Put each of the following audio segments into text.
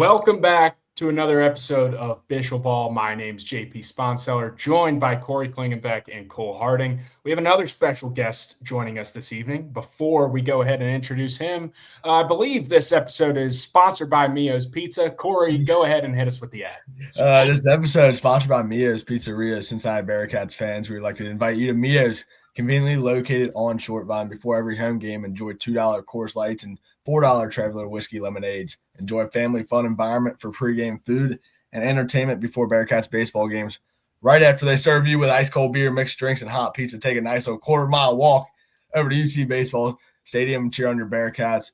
Welcome back to another episode of Bischel Ball. My name's JP Sponseller, joined by Corey Klingenbeck and Cole Harding. We have another special guest joining us this evening. Before we go ahead and introduce him, I believe this episode is sponsored by Mio's Pizza. Corey, go ahead and hit us with the ad. This episode is sponsored by Mio's Pizzeria. Since I Bearcats fans, we'd like to invite you to Mio's, conveniently located on Short Vine. Before every home game, enjoy $2 Coors Lights and $4 Traveler Whiskey Lemonades. Enjoy a family fun environment for pregame food and entertainment before Bearcats baseball games. Right after they serve you with ice cold beer, mixed drinks, and hot pizza, take a nice little quarter-mile walk over to UC Baseball Stadium and cheer on your Bearcats.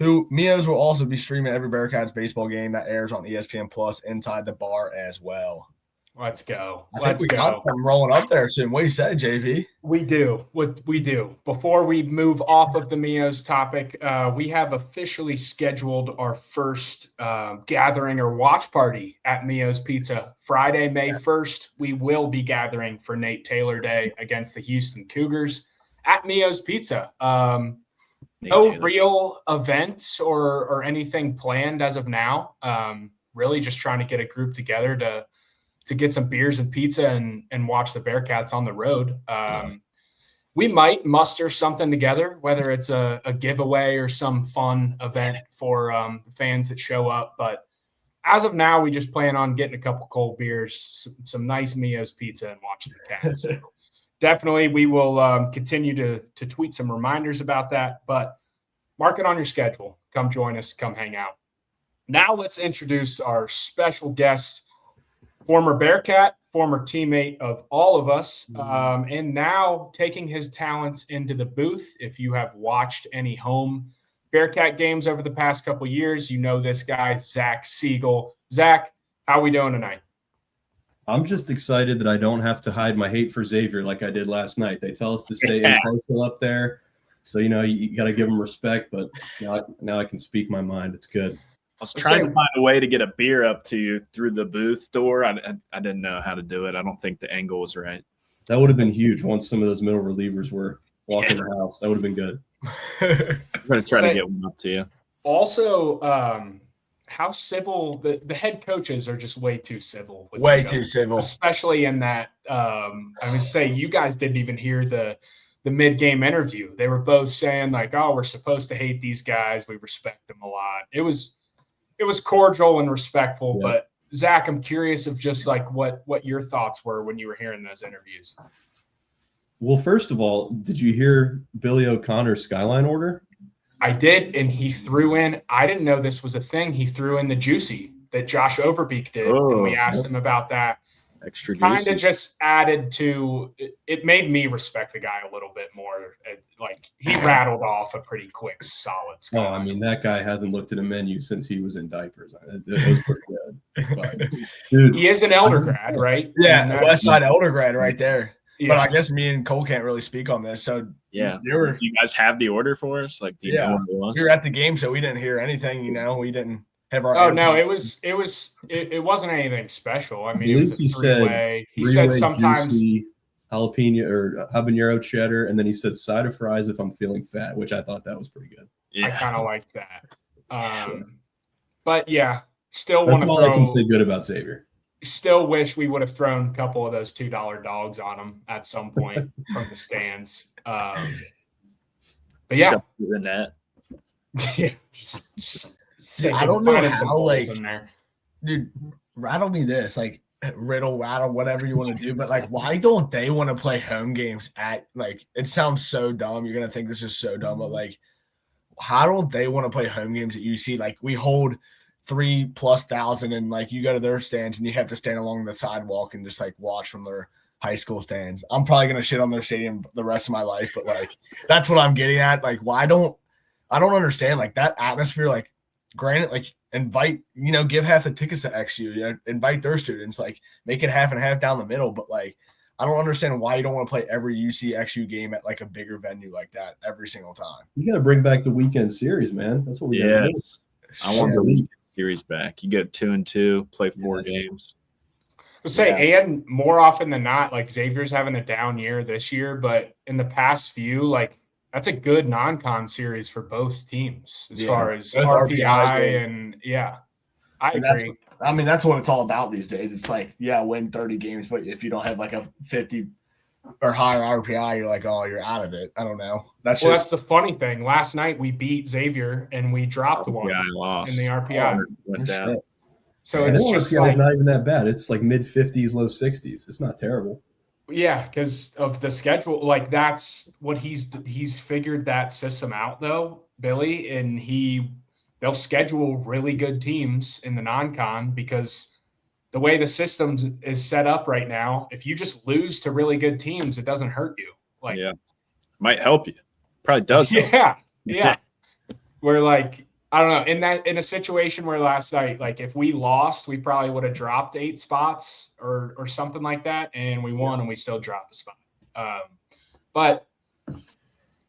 Mio's will also be streaming every Bearcats baseball game that airs on ESPN Plus inside the bar as well. Let's go. I think we got them rolling up there soon. What do you say, JV? We do. We do. Before we move off of the Mio's topic, we have officially scheduled our first gathering or watch party at Mio's Pizza. Friday, May 1st, we will be gathering for Nate Taylor Day against the Houston Cougars at Mio's Pizza. No real events or anything planned as of now. Really just trying to get a group together to get some beers and pizza and watch the Bearcats on the road. We might muster something together, whether it's a giveaway or some fun event for the fans that show up. But as of now, we just plan on getting a couple cold beers, some nice Mio's pizza, and watching the Cats. So definitely, we will continue to tweet some reminders about that. But mark it on your schedule. Come join us. Come hang out. Now let's introduce our special guest, former Bearcat, former teammate of all of us, and now taking his talents into the booth. If you have watched any home Bearcat games over the past couple of years, you know this guy, Zach Siegel. Zach, how we doing tonight? I'm just excited that I don't have to hide my hate for Xavier like I did last night. They tell us to stay impartial up there, so you got to give them respect. But now I can speak my mind. It's good. I was trying to find a way to get a beer up to you through the booth door. I didn't know how to do it. I don't think the angle was right. That would have been huge once some of those middle relievers were walking the house. That would have been good. I'm going to try to get one up to you. Also, how civil the head coaches are, just way too civil. Way too civil. Especially in that, I would say you guys didn't even hear the mid-game interview. They were both saying like, oh, we're supposed to hate these guys. We respect them a lot. It was cordial and respectful, yeah. But Zach, I'm curious of just like what your thoughts were when you were hearing those interviews. Well, first of all, did you hear Billy O'Connor's skyline order? I did, and he threw in – I didn't know this was a thing. He threw in the juicy that Josh Overbeek did, and we asked him about that. Extra kind of just added to – it made me respect the guy a little bit more. Like, he rattled off a pretty quick, solid skyline. Oh, I mean, that guy hasn't looked at a menu since he was in diapers. It was pretty good. But, dude, he is an elder grad, right? Yeah, West Side elder grad right there. Yeah. But I guess me and Cole can't really speak on this. So yeah, do you guys have the order for us? Like, do you know what it was? We were at the game, so we didn't hear anything. We didn't have our. Oh no, it wasn't anything special. I mean, it was a three-way. He said sometimes juicy, jalapeno or habanero cheddar, and then he said side of fries if I'm feeling fat, which I thought that was pretty good. Yeah. I kind of liked that. But yeah, still that's all I can say good about Xavier. Still wish we would have thrown a couple of those $2 dogs on him at some point from the stands. But yeah, the net. Yeah, I don't know how, like, dude, rattle me this, like, rattle, whatever you want to do. But like, why don't they want to play home games at, like? It sounds so dumb. You're gonna think this is so dumb, but like, how don't they want to play home games at UC? Like, we hold 3,000+ and like you go to their stands and you have to stand along the sidewalk and just like watch from their high school stands. I'm probably gonna shit on their stadium the rest of my life, but like that's what I'm getting at. Like, I don't understand like that atmosphere. Like, granted, like invite, give half the tickets to XU, invite their students, like make it half and half down the middle. But like, I don't understand why you don't want to play every UC XU game at like a bigger venue like that every single time. You got to bring back the weekend series, man. That's what we got to do. I want the weekend series back. You get 2-2, play 4 games. And more often than not, like Xavier's having a down year this year, but in the past few, like that's a good non-con series for both teams as far as RPI and I agree. That's what it's all about these days. It's like, yeah, win 30 games, but if you don't have like a 50 or higher RPI, you're like, oh, you're out of it. I don't know. That's the funny thing. Last night we beat Xavier and we dropped one in the RPI. Went down. So it's just like not even that bad. It's like mid 50s, low 60s. It's not terrible. Yeah, because of the schedule. Like that's what he's figured that system out though, Billy, and they'll schedule really good teams in the non-con because the way the system is set up right now, if you just lose to really good teams, it doesn't hurt you. Like, yeah, might help you. Probably does. Yeah. We're like, I don't know, in a situation where last night, like if we lost, we probably would have dropped 8 spots or something like that, and we won and we still dropped a spot. But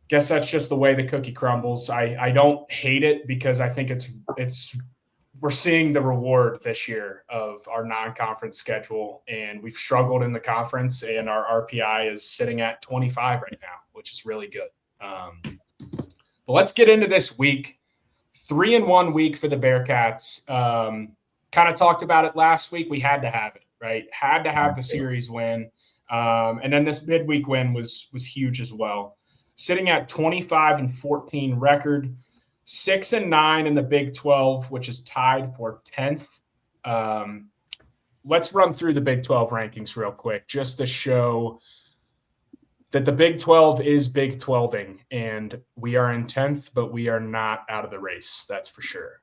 guess that's just the way the cookie crumbles. I don't hate it because I think we're seeing the reward this year of our non-conference schedule, and we've struggled in the conference, and our RPI is sitting at 25 right now, which is really good. But let's get into this week. 3-1 week for the Bearcats. Kind of talked about it last week. We had to have it, right? Had to have the series win. And then this midweek win was huge as well. Sitting at 25-14 record, 6-9 in the Big 12, which is tied for 10th. Let's run through the Big 12 rankings real quick, just to show that the Big 12 is Big 12ing, and we are in 10th, but we are not out of the race. That's for sure.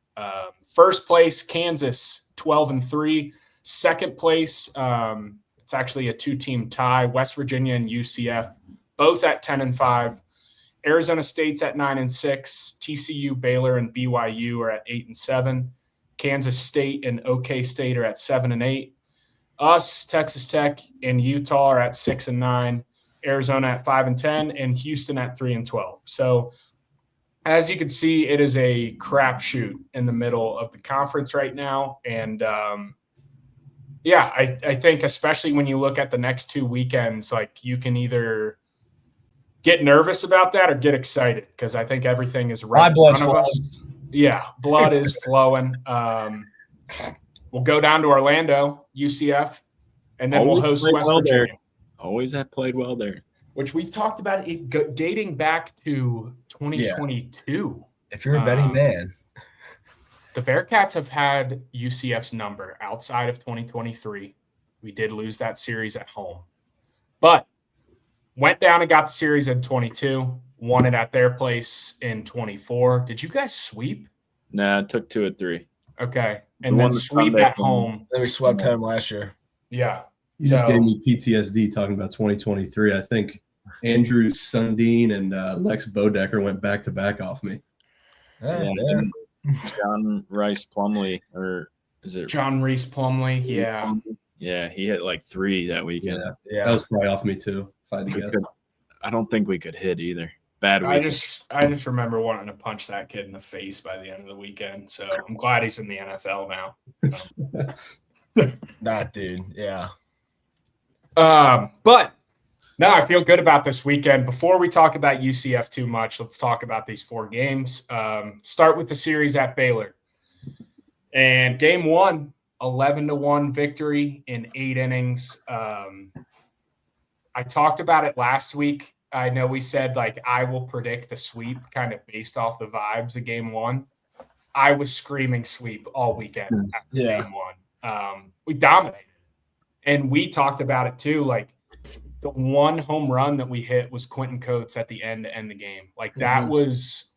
First place, Kansas, 12-3. Second place, it's actually a 2-team tie. West Virginia and UCF, both at 10-5. Arizona State's at 9-6. TCU, Baylor, and BYU are at 8-7. Kansas State and OK State are at 7-8. Us, Texas Tech, and Utah are at 6-9. Arizona at 5-10, and Houston at 3-12. So, as you can see, it is a crapshoot in the middle of the conference right now. And I think especially when you look at the next 2 weekends, like you can either get nervous about that or get excited because I think everything is right in front of us. Yeah, blood is flowing. We'll go down to Orlando, UCF, and then we'll host West Virginia. Always have played well there. Which we've talked about it dating back to 2022. Yeah. If you're a betting man. The Bearcats have had UCF's number outside of 2023. We did lose that series at home. But went down and got the series in 22, won it at their place in 24. Did you guys sweep? Nah, it took 2 of 3. Okay. And then sweep at home. Then we swept home last year. Yeah. You just gave me PTSD talking about 2023. I think Andrew Sundin and Lex Bodecker went back-to-back off me. Yeah. John Rice Plumley, or is it John Reese Plumley? Yeah. Yeah, he hit like 3 that weekend. Yeah. That was probably off me too, if I had to guess. I don't think we could hit either. Bad weekend. I just remember wanting to punch that kid in the face by the end of the weekend. So I'm glad he's in the NFL now. That dude, yeah. But no, I feel good about this weekend. Before we talk about UCF too much, let's talk about these 4 games. Start with the series at Baylor. And game 1, 11-1 victory in 8 innings. I talked about it last week. I know we said, like, I will predict a sweep kind of based off the vibes of game 1. I was screaming sweep all weekend after game 1. We dominated. And we talked about it too. Like, the one home run that we hit was Quentin Coates at the end to end the game. Like, that was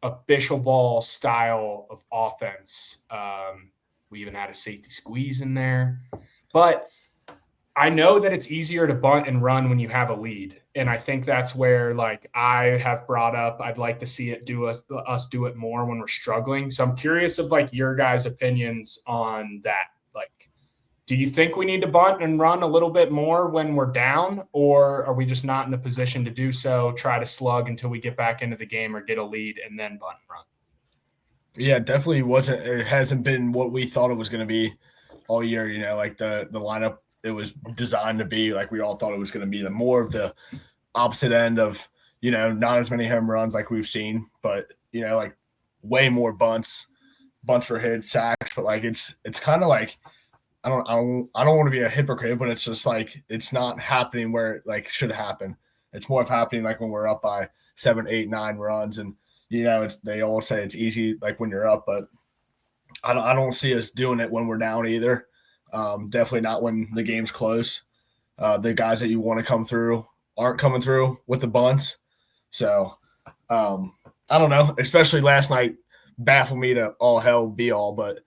a Bischel ball style of offense. We even had a safety squeeze in there. But I know that it's easier to bunt and run when you have a lead. And I think that's where, like, I have brought up, I'd like to see it us do it more when we're struggling. So I'm curious of, like, your guys' opinions on that. Like, do you think we need to bunt and run a little bit more when we're down, or are we just not in the position to do so, try to slug until we get back into the game or get a lead and then bunt and run? Yeah, definitely wasn't. It hasn't been what we thought it was going to be all year. You know, like the lineup it was designed to be. Like we all thought it was going to be the more of the opposite end of, you know, not as many home runs like we've seen, but, you know, like way more bunts bunts for hits, sacks, but like it's kind of like I don't want to be a hypocrite, but it's just like it's not happening where it like should happen. It's more of happening like when we're up by 7, 8, 9 runs, and they all say it's easy like when you're up, but I don't see us doing it when we're down either. Definitely not when the game's close. The guys that you want to come through aren't coming through with the bunts. So I don't know. Especially last night baffled me to all hell be all, but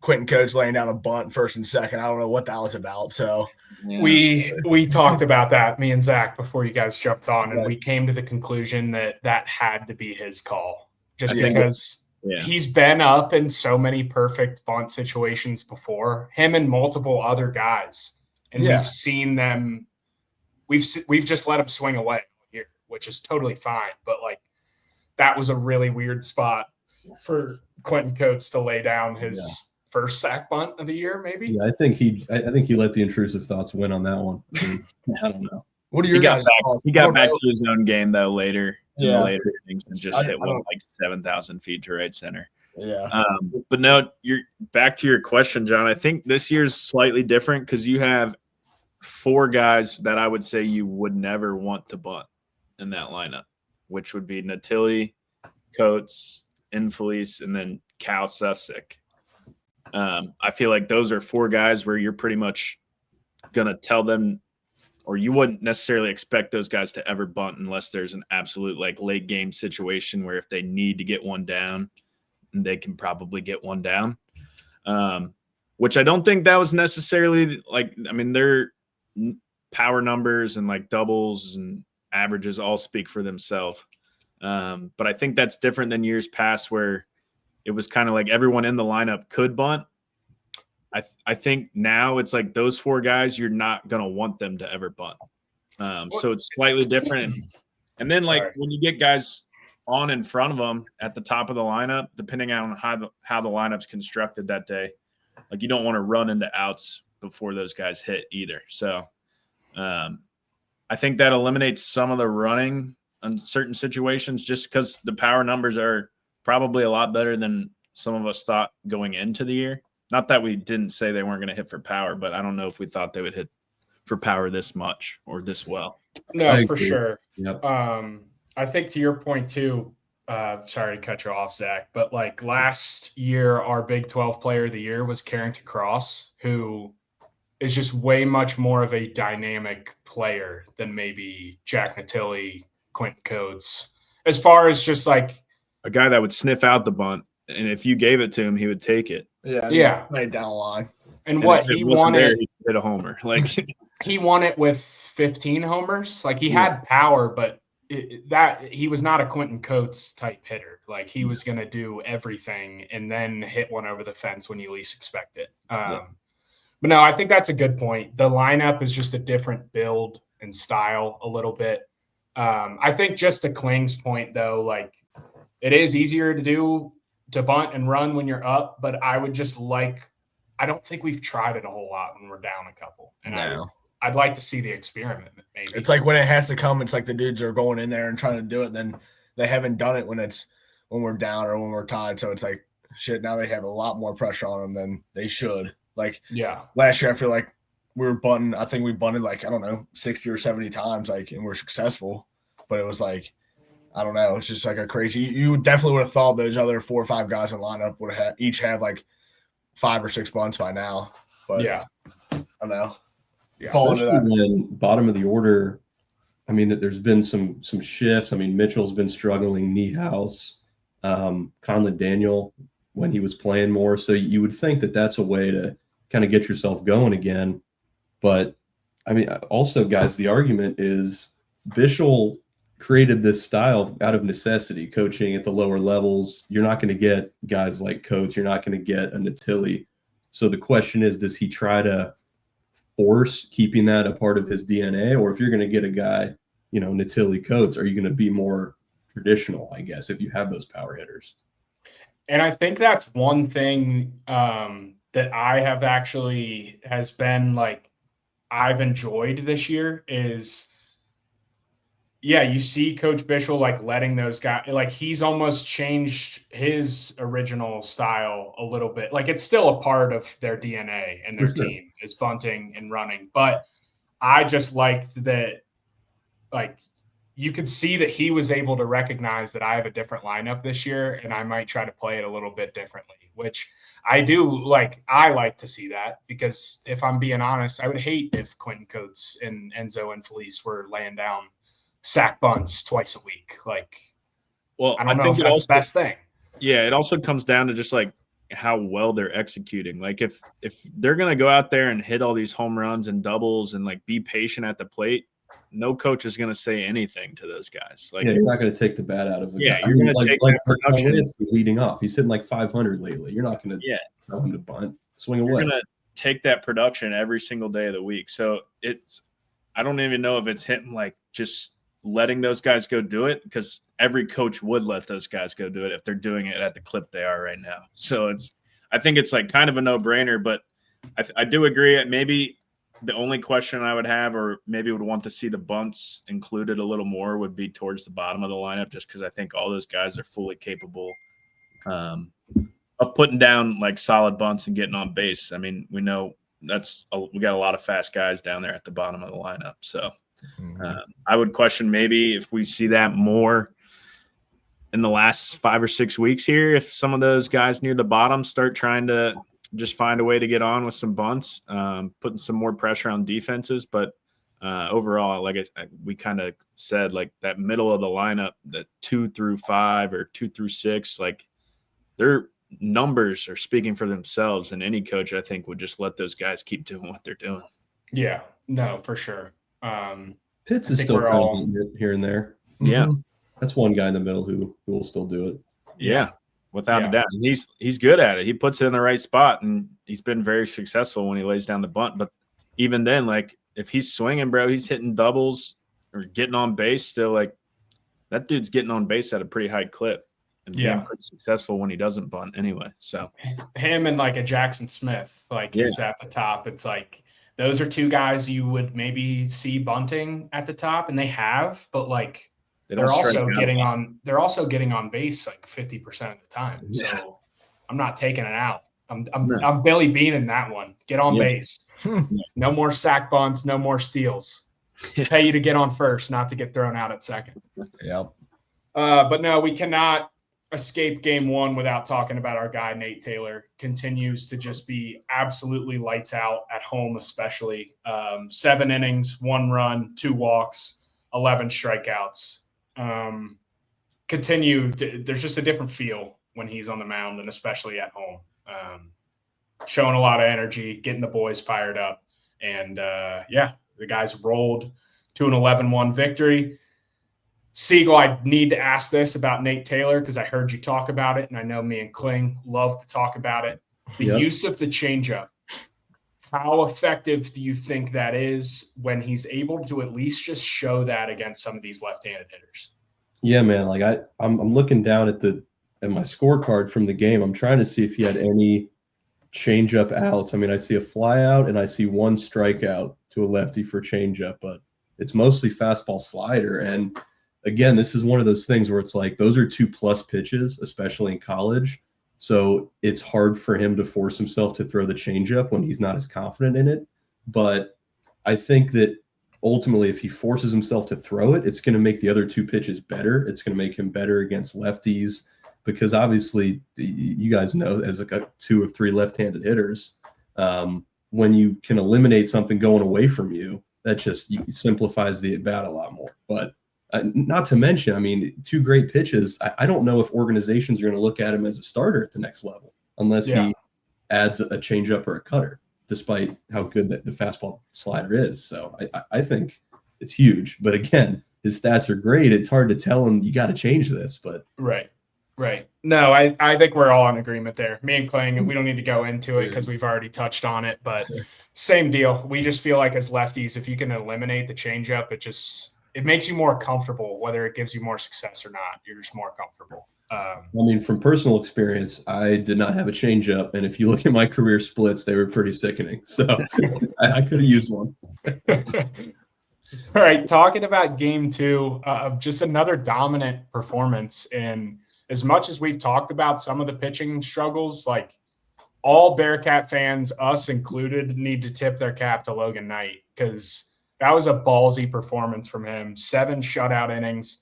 Quentin Coates laying down a bunt first and second. I don't know what that was about. So yeah. We talked about that, me and Zach, before you guys jumped on, and we came to the conclusion that had to be his call, just because he's been up in so many perfect bunt situations before, him and multiple other guys, and we've seen them. We've just let him swing away here, which is totally fine. But like that was a really weird spot for Quentin Coates to lay down his first sack bunt of the year, maybe. Yeah, I think he let the intrusive thoughts win on that one. I don't know. What are your guys' thoughts? He got back to his own game though later. In the later innings and just hit one like 7,000 feet to right center. Yeah. But no, you're back to your question, John. I think this year's slightly different because you have 4 guys that I would say you would never want to bunt in that lineup, which would be Natilli, Coates, Infelice, and then Cal Sufsick. I feel like those are 4 guys where you're pretty much going to tell them, or you wouldn't necessarily expect those guys to ever bunt unless there's an absolute like late game situation where if they need to get one down, they can probably get one down. Which I don't think that was necessarily like, I mean, their power numbers and like doubles and averages all speak for themselves. But I think that's different than years past where it was kind of like everyone in the lineup could bunt. I think now it's like those 4 guys, you're not going to want them to ever bunt. So it's slightly different. And then like when you get guys on in front of them at the top of the lineup, depending on how the lineup's constructed that day, like you don't want to run into outs before those guys hit either. So I think that eliminates some of the running in certain situations just because the power numbers are probably a lot better than some of us thought going into the year. Not that we didn't say they weren't going to hit for power, but I don't know if we thought they would hit for power this much or this well. No, for sure. Yep. I think to your point too, sorry to cut you off, Zach, but like last year, our Big 12 player of the year was Carrington Cross, who is just way much more of a dynamic player than maybe Jack Natilli, Quentin Coates, as far as just like a guy that would sniff out the bunt. And if you gave it to him, he would take it. Yeah. Right down the line. And what he wanted, he hit a homer. Like he won it with 15 homers. Like he had power, but he was not a Quentin Coates type hitter. Like he was going to do everything and then hit one over the fence when you least expect it. But no, I think that's a good point. The lineup is just a different build and style a little bit. I think just to Kling's point though, like it is easier to bunt and run when you're up, but I would just I don't think we've tried it a whole lot when we're down a couple. And I'd like to see the experiment maybe. It's like when it has to come, it's like the dudes are going in there and trying to do it, then they haven't done it when we're down or when we're tied. So it's like shit, now they have a lot more pressure on them than they should. Like last year I feel like we were bunting, I think we bunted like, I don't know, 60 or 70 times, like, and we're successful. But it was like, I don't know. It's just like a crazy. You definitely would have thought those other 4 or 5 guys in lineup would have each have like 5 or 6 bunts by now. But I don't know. Especially bottom of the order. I mean, that there's been some shifts. I mean, Mitchell's been struggling. Niehaus, Conlon Daniel when he was playing more. So you would think that that's a way to kind of get yourself going again. But I mean, also, guys, the argument is Bischel created this style out of necessity, coaching at the lower levels. You're not going to get guys like Coates. You're not going to get a Natilli. So the question is, does he try to force keeping that a part of his DNA? Or if you're going to get a guy, Natilli, Coates, are you going to be more traditional, I guess, if you have those power hitters? And I think that's one thing that I have has been like I've enjoyed this year is yeah, you see Coach Bischel like letting those guys, like he's almost changed his original style a little bit. Like it's still a part of their DNA and their team is bunting and running. But I just liked that, like, you could see that he was able to recognize that I have a different lineup this year and I might try to play it a little bit differently, which I do like. I like to see that because if I'm being honest, I would hate if Quentin Coates and Enzo and Felice were laying down sack bunts twice a week. Like, well, I don't know if that's the best thing. Yeah, it also comes down to just like how well they're executing. Like if they're gonna go out there and hit all these home runs and doubles and like be patient at the plate, no coach is gonna say anything to those guys. Like, yeah, you're not gonna take the bat out of a guy. You're gonna take like production leading off. He's hitting like 500 lately. You're not gonna tell him to bunt, swing away. You're gonna take that production every single day of the week. So I don't even know if it's hitting like just letting those guys go do it, because every coach would let those guys go do it if they're doing it at the clip they are right now. So I think it's like kind of a no-brainer, but I do agree. Maybe the only question I would have, or maybe would want to see the bunts included a little more, would be towards the bottom of the lineup, just because I think all those guys are fully capable of putting down like solid bunts and getting on base. I mean, we know we got a lot of fast guys down there at the bottom of the lineup. So I would question maybe if we see that more in the last 5 or 6 weeks here, if some of those guys near the bottom start trying to just find a way to get on with some bunts, putting some more pressure on defenses. But overall, like we kind of said, like that middle of the lineup, that 2 through 5 or 2 through 6, like their numbers are speaking for themselves. And any coach, I think, would just let those guys keep doing what they're doing. Yeah, no, for sure. Pitts is still kind of here and there. Yeah. That's one guy in the middle who will still do it. Yeah, without a doubt. And he's good at it. He puts it in the right spot, and he's been very successful when he lays down the bunt. But even then, like if he's swinging, bro, he's hitting doubles or getting on base still. Like that dude's getting on base at a pretty high clip and being pretty successful when he doesn't bunt anyway. So him and like a Jackson Smith, like he's at the top. It's like those are two guys you would maybe see bunting at the top, and they have, but like they're also getting on base like 50% of the time. So I'm not taking it out. I'm Billy Bean in that one. Get on base. No more sack bunts, no more steals. Pay you to get on first, not to get thrown out at second. Yep. But no, we cannot escape game one without talking about our guy, Nate Taylor. Continues to just be absolutely lights out at home, especially 7 innings, 1 run, 2 walks, 11 strikeouts. There's just a different feel when he's on the mound, and especially at home. Showing a lot of energy, getting the boys fired up. And the guys rolled to an 11-1 victory. Siegel, I need to ask this about Nate Taylor because I heard you talk about it, and I know me and Kling love to talk about it. The use of the changeup, how effective do you think that is when he's able to at least just show that against some of these left-handed hitters? Yeah, man. Like I'm looking down at my scorecard from the game. I'm trying to see if he had any changeup outs. I mean, I see a fly out and I see 1 strikeout to a lefty for changeup, but it's mostly fastball slider. And again, this is one of those things where it's like those are 2+ pitches, especially in college. So it's hard for him to force himself to throw the changeup when he's not as confident in it. But I think that ultimately, if he forces himself to throw it, it's going to make the other 2 pitches better. It's going to make him better against lefties because obviously you guys know as like 2 or 3 left-handed hitters, when you can eliminate something going away from you, that just simplifies the at-bat a lot more. But not to mention, I mean, 2 great pitches. I don't know if organizations are going to look at him as a starter at the next level unless he adds a changeup or a cutter, despite how good the fastball slider is. So I think it's huge. But again, his stats are great. It's hard to tell him you got to change this. But Right. No, I think we're all in agreement there. Me and Kling, we don't need to go into it because we've already touched on it. But same deal. We just feel like as lefties, if you can eliminate the changeup, it makes you more comfortable, whether it gives you more success or not. You're just more comfortable. I mean, from personal experience, I did not have a changeup. And if you look at my career splits, they were pretty sickening. So I could have used one. All right, talking about game 2, just another dominant performance. And as much as we've talked about some of the pitching struggles, like all Bearcat fans, us included, need to tip their cap to Logan Knight because that was a ballsy performance from him. 7 shutout innings,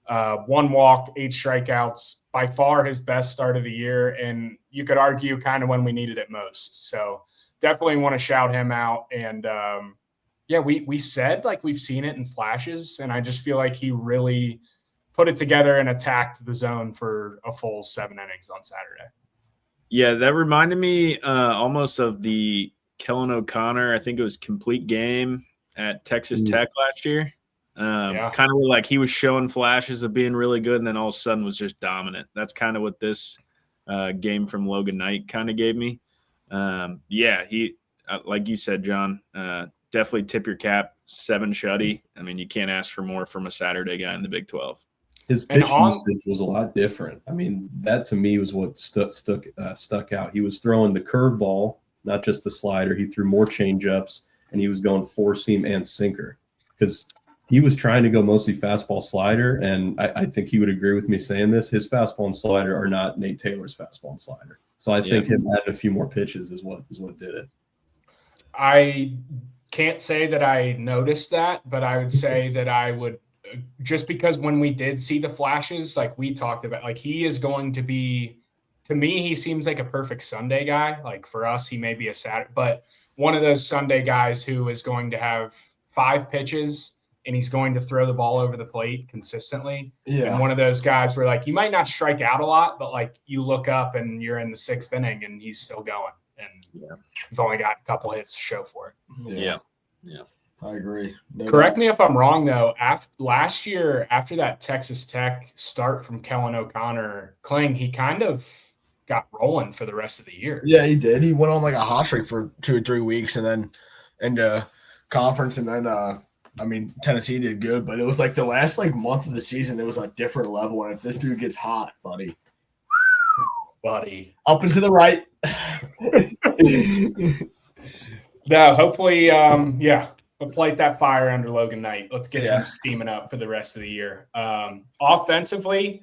1 walk, 8 strikeouts, by far his best start of the year. And you could argue kind of when we needed it most. So definitely want to shout him out. And yeah, we said like we've seen it in flashes, and I just feel like he really put it together and attacked the zone for a full 7 innings on Saturday. Yeah, that reminded me almost of the Kellen O'Connor, I think it was complete game at Texas Tech last year. Kind of like he was showing flashes of being really good, and then all of a sudden was just dominant. That's kind of what this game from Logan Knight kind of gave me. Yeah, he like you said, John, definitely tip your cap. 7 shutty. I mean, you can't ask for more from a Saturday guy in the Big 12. His pitch usage was a lot different. I mean, that to me was what stuck out. He was throwing the curveball, not just the slider. He threw more changeups, and he was going 4-seam and sinker because he was trying to go mostly fastball slider. And I think he would agree with me saying this. His fastball and slider are not Nate Taylor's fastball and slider. So I think him adding a few more pitches is what did it. I can't say that I noticed that, but I would say that I would, just because when we did see the flashes, like we talked about, like he is going to be, to me, he seems like a perfect Sunday guy. Like for us, he may be a Saturday, but one of those Sunday guys who is going to have 5 pitches and he's going to throw the ball over the plate consistently. Yeah. And one of those guys where like, you might not strike out a lot, but like you look up and you're in the 6th inning and he's still going. And you've only got a couple hits to show for it. Yeah. I agree. Correct me if I'm wrong, though. Last year, after that Texas Tech start from Kellen O'Connor, Kling, he kind of got rolling for the rest of the year. Yeah, he did. He went on like a hot streak for 2 or 3 weeks, and then into conference, and then I mean Tennessee did good, but it was like the last like month of the season, it was a different level. And if this dude gets hot, buddy, up and to the right. No, hopefully, let's light that fire under Logan Knight. Let's get him steaming up for the rest of the year. Offensively,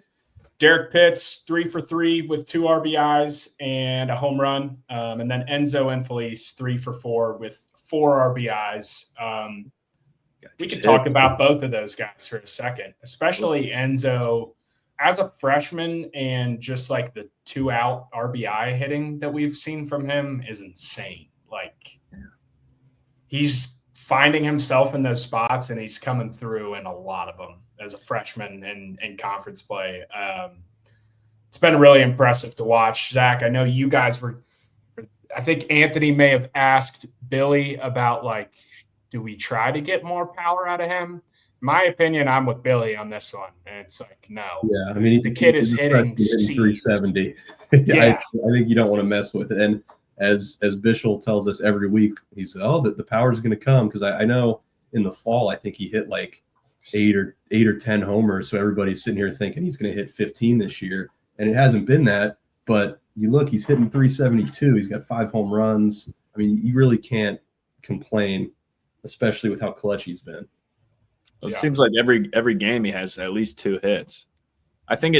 Derek Pitts, 3 for 3 with 2 RBIs and a home run. And then Enzo Infelice, 3 for 4 with 4 RBIs. We could talk about both of those guys for a second, especially Enzo as a freshman, and just like the 2-out RBI hitting that we've seen from him is insane. Like he's finding himself in those spots, and he's coming through in a lot of them as a freshman in conference play. It's been really impressive to watch. Zach, I know you guys I think Anthony may have asked Billy about like, do we try to get more power out of him? My opinion, I'm with Billy on this one. And it's like, no. Yeah, I mean, the kid is hitting 370. I think you don't want to mess with it. And as Bischel tells us every week, he said, the power is going to come. Because I know in the fall, I think he hit like 8 or 10 homers. So everybody's sitting here thinking he's going to hit 15 this year. And it hasn't been that. But you look, he's hitting 372. He's got 5 home runs. I mean, you really can't complain, especially with how clutch he's been. It seems like every game he has at least 2 hits. I think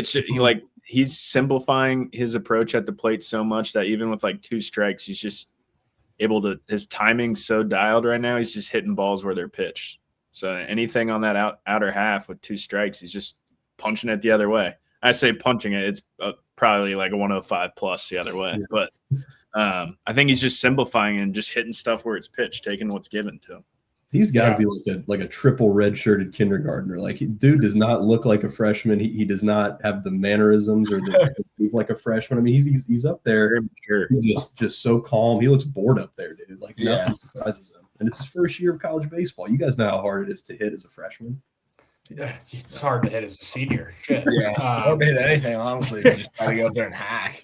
he's simplifying his approach at the plate so much that even with like 2 strikes, he's just able to. His timing's so dialed right now. He's just hitting balls where they're pitched. So anything on that outer half with 2 strikes, he's just punching it the other way. I say punching it; it's probably like a 105 plus the other way. But I think he's just simplifying and just hitting stuff where it's pitched, taking what's given to him. He's got to be like a triple red-shirted kindergartner. Like, dude does not look like a freshman. He does not have the mannerisms or the move like a freshman. I mean, he's up there. He's just so calm. He looks bored up there, dude. Like nothing surprises him. And it's his first year of college baseball. You guys know how hard it is to hit as a freshman. Yeah, it's hard to hit as a senior. Shit. Yeah, hard to hit anything, honestly. You just try to go up there and hack.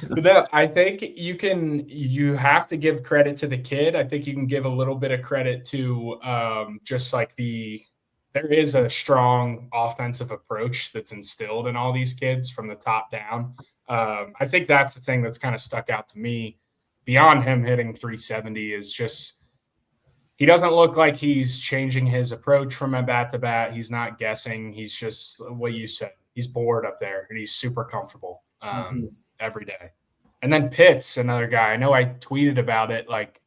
But no, I think you have to give credit to the kid. I think you can give a little bit of credit to just like there is a strong offensive approach that's instilled in all these kids from the top down. I think that's the thing that's kind of stuck out to me beyond him hitting 370 is just he doesn't look like he's changing his approach from a bat to bat. He's not guessing. He's just what you said. He's bored up there, and he's super comfortable every day. And then Pitts, another guy. I know I tweeted about it. Like,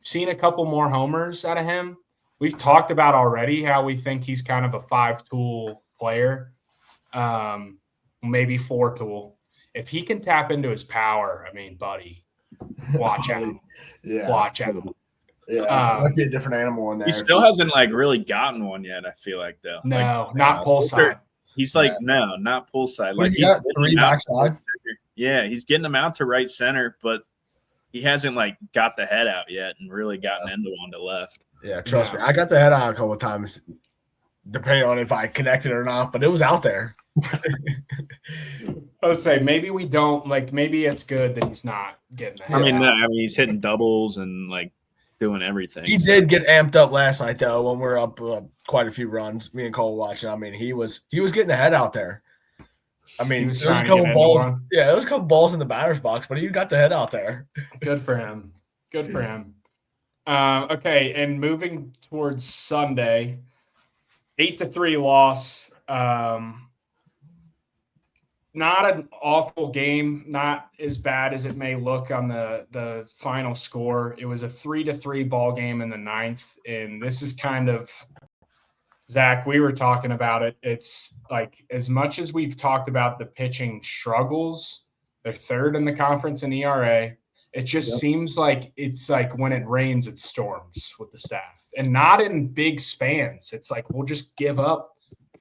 seen a couple more homers out of him. We've talked about already how we think he's kind of a 5-tool player, maybe 4-tool. If he can tap into his power, I mean, buddy, watch out. Yeah. Watch out. Yeah, might be a different animal in there. He still hasn't like really gotten one yet. I feel like though. No, like, not pull side. He's like no, not pull side. Like he's got 3 backside. Yeah, he's getting them out to right center, but he hasn't like got the head out yet and really gotten into one to left. Yeah, trust me, I got the head out a couple of times, depending on if I connected or not. But it was out there. I would say maybe we don't like. Maybe it's good that he's not getting the head I mean, out. no, I mean he's hitting doubles and like doing everything. He did get amped up last night though when we were up quite a few runs. Me and Cole watching. I mean, he was getting the head out there. I mean, there was a couple balls. Yeah, there was a couple balls in the batter's box, but he got the head out there. Good for him. Good for him. Okay, and moving towards Sunday, 8-3 loss. Not an awful game, not as bad as it may look on the final score. It was a 3-3 ball game in the 9th, and this is kind of Zach. We were talking about it. It's like as much as we've talked about the pitching struggles, they're 3rd in the conference in ERA. It just seems like it's like when it rains, it storms with the staff, and not in big spans. It's like we'll just give up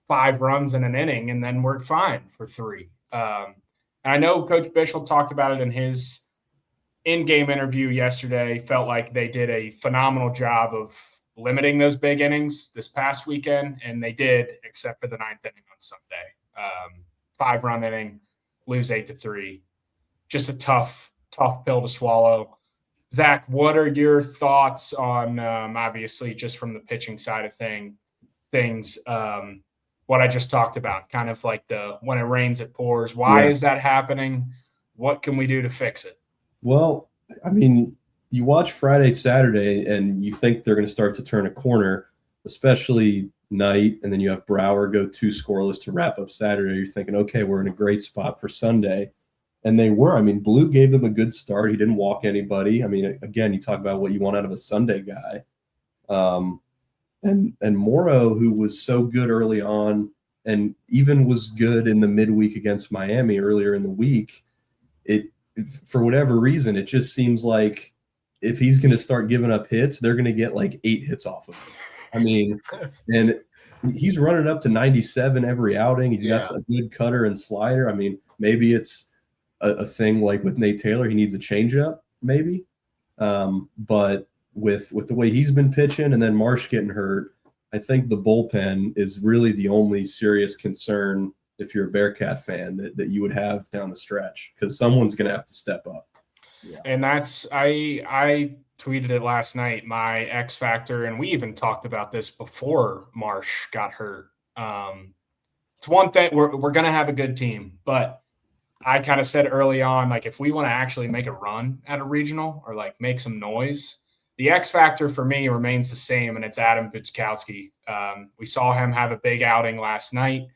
5 runs in an inning, and then we're fine for 3. I know Coach Bischel talked about it in his in-game interview yesterday. Felt like they did a phenomenal job of limiting those big innings this past weekend, and they did, except for the 9th inning on Sunday. 5-run inning, lose 8-3. Just a tough pill to swallow. Zach, what are your thoughts on, obviously, just from the pitching side of things, what I just talked about, kind of like the when it rains, it pours. Why is that happening? What can we do to fix it? Well, I mean, you watch Friday, Saturday, and you think they're going to start to turn a corner, especially Knight, and then you have Brower go 2 scoreless to wrap up Saturday. You're thinking, okay, we're in a great spot for Sunday. And they were. I mean, Blue gave them a good start. He didn't walk anybody. I mean, again, you talk about what you want out of a Sunday guy. And Morrow, who was so good early on and even was good in the midweek against Miami earlier in the week, for whatever reason, it just seems like if he's going to start giving up hits, they're going to get like 8 hits off of him. I mean, and he's running up to 97 every outing. He's got a good cutter and slider. I mean, maybe it's a thing like with Nate Taylor, he needs a changeup, maybe. But with the way he's been pitching and then Marsh getting hurt, I think the bullpen is really the only serious concern if you're a Bearcat fan that you would have down the stretch, because someone's going to have to step up. Yeah. And that's I tweeted it last night, my X factor, and we even talked about this before Marsh got hurt. It's one thing, we're going to have a good team, but I kind of said early on, like if we want to actually make a run at a regional or like make some noise, the X factor for me remains the same, and it's Adam Bischkowski. We saw him have a big outing last night.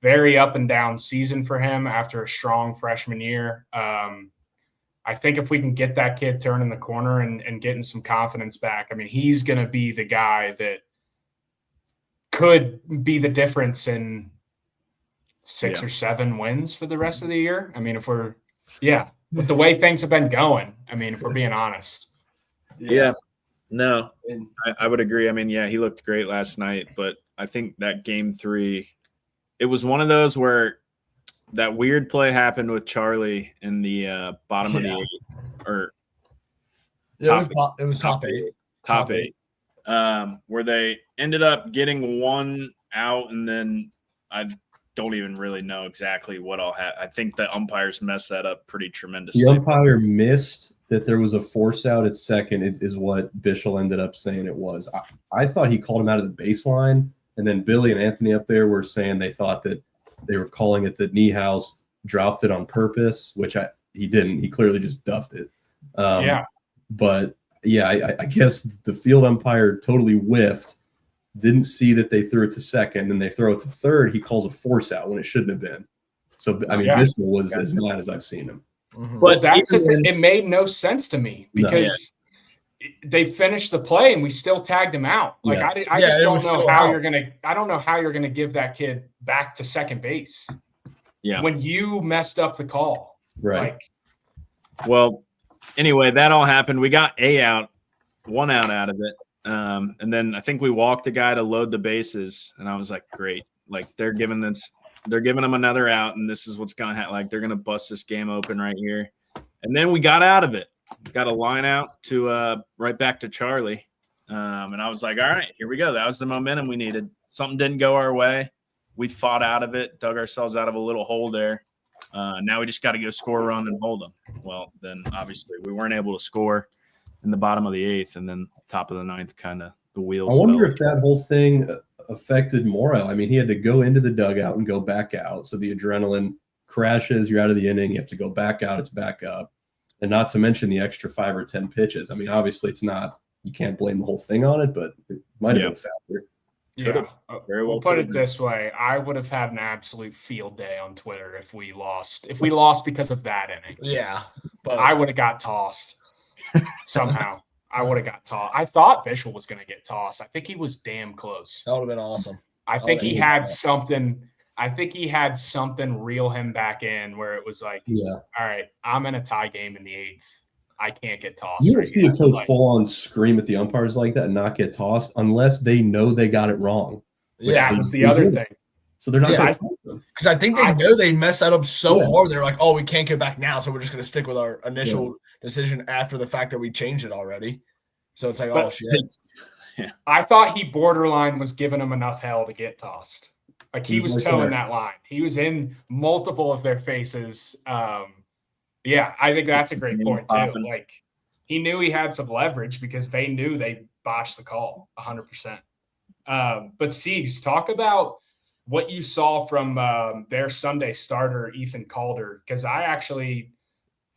Very up and down season for him after a strong freshman year. I think if we can get that kid turning the corner and getting some confidence back, I mean, he's going to be the guy that could be the difference in 6 or 7 wins for the rest of the year. I mean, with the way things have been going, I mean, if we're being honest. Yeah. No, I would agree. I mean, he looked great last night, but I think that game 3, it was one of those where that weird play happened with Charlie in the bottom of the 8th, or it was top 8. Top 8. Where they ended up getting 1 out, and then I don't even really know exactly what all happened. I think the umpires messed that up pretty tremendously. The umpire missed that there was a force out at second, is what Bischel ended up saying it was. I thought he called him out of the baseline, and then Billy and Anthony up there were saying they thought that they were calling it that Niehaus dropped it on purpose, which he didn't. He clearly just duffed it. But yeah, I guess the field umpire totally whiffed, didn't see that they threw it to second, and they throw it to third. He calls a force out when it shouldn't have been. So, I mean, Bischel was as mad as I've seen him. Mm-hmm. But that's it made no sense to me because they finished the play and we still tagged him out. Like I just don't know how I don't know how you're gonna give that kid back to second base. Yeah. When you messed up the call. Right. Well, anyway, that all happened. We got one out of it. And then I think we walked a guy to load the bases, and I was like, great. Like they're giving him another out, and this is what's gonna happen. Like they're gonna bust this game open right here. And then we got out of it. Got a line out to right back to Charlie. And I was like, all right, here we go. That was the momentum we needed. Something didn't go our way. We fought out of it, dug ourselves out of a little hole there. Now we just got to go score a run and hold them. Well, then obviously we weren't able to score in the bottom of the 8th, and then top of the 9th, kind of the wheels. I wonder if that whole thing affected Morrow. I mean, he had to go into the dugout and go back out. So the adrenaline crashes, you're out of the inning, you have to go back out, it's back up. And not to mention the extra 5 or 10 pitches. I mean, obviously it's not, you can't blame the whole thing on it, but it might have been a factor. Yeah, we'll put it this way. I would have had an absolute field day on Twitter if we lost. If we lost because of that inning. Yeah. But I would have got tossed somehow. I would have got tossed. I thought Bischel was going to get tossed. I think he was damn close. That would have been awesome. I think he had something. I think he had something reel him back in where it was like, all right, I'm in a tie game in the 8th. I can't get tossed. You don't see a coach full on scream at the umpires like that and not get tossed unless they know they got it wrong. Yeah, that was the other thing. So they're not because I think they know they messed that up so hard. They're like, oh, we can't get back now, so we're just going to stick with our initial decision after the fact that we changed it already. So it's like, oh, shit. Yeah. I thought he borderline was giving them enough hell to get tossed. Like he was towing that line. He was in multiple of their faces. Yeah, I think that's a great point too. Like he knew he had some leverage because they knew they botched the call 100%. But Siegs, talk about what you saw from their Sunday starter, Ethan Calder, because I actually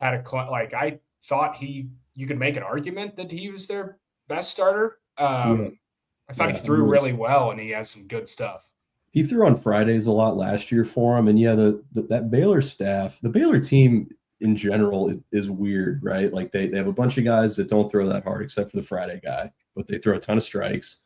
had I thought you could make an argument that he was their best starter. I thought he threw really well and he has some good stuff. He threw on Fridays a lot last year for him. And that Baylor staff, the Baylor team in general is weird, right? Like they have a bunch of guys that don't throw that hard except for the Friday guy, but they throw a ton of strikes.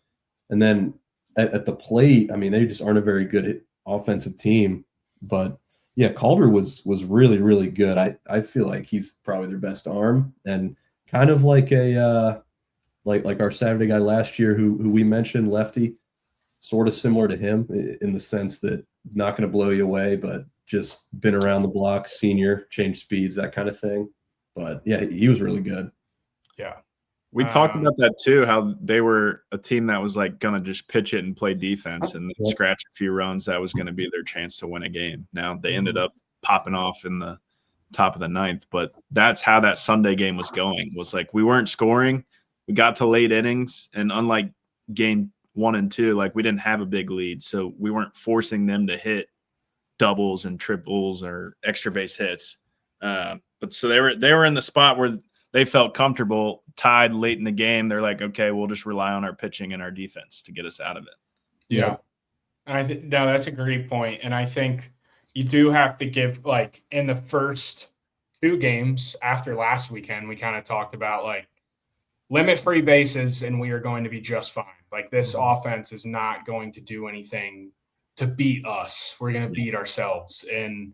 And then at the plate, I mean, they just aren't a very good offensive team. But yeah, Calder was really, really good. I feel like he's probably their best arm, and kind of like a like our Saturday guy last year who we mentioned, lefty, sort of similar to him in the sense that not going to blow you away, but just been around the block, senior, change speeds, that kind of thing. But yeah, he was really good. Yeah. We talked about that too, how they were a team that was like going to just pitch it and play defense and scratch a few runs. That was going to be their chance to win a game. Now they ended up popping off in the top of the 9th, but that's how that Sunday game was going. Was like we weren't scoring. We got to late innings, and unlike game 1 and 2, like we didn't have a big lead, so we weren't forcing them to hit doubles and triples or extra base hits. But so they were in the spot where they felt comfortable, tied late in the game. They're like, okay, we'll just rely on our pitching and our defense to get us out of it. Yeah. And I think no, that's a great point. And I think you do have to give, like, in the first 2 games after last weekend, we kind of talked about like limit free bases and we are going to be just fine. Like this offense is not going to do anything to beat us. We're going to beat ourselves. And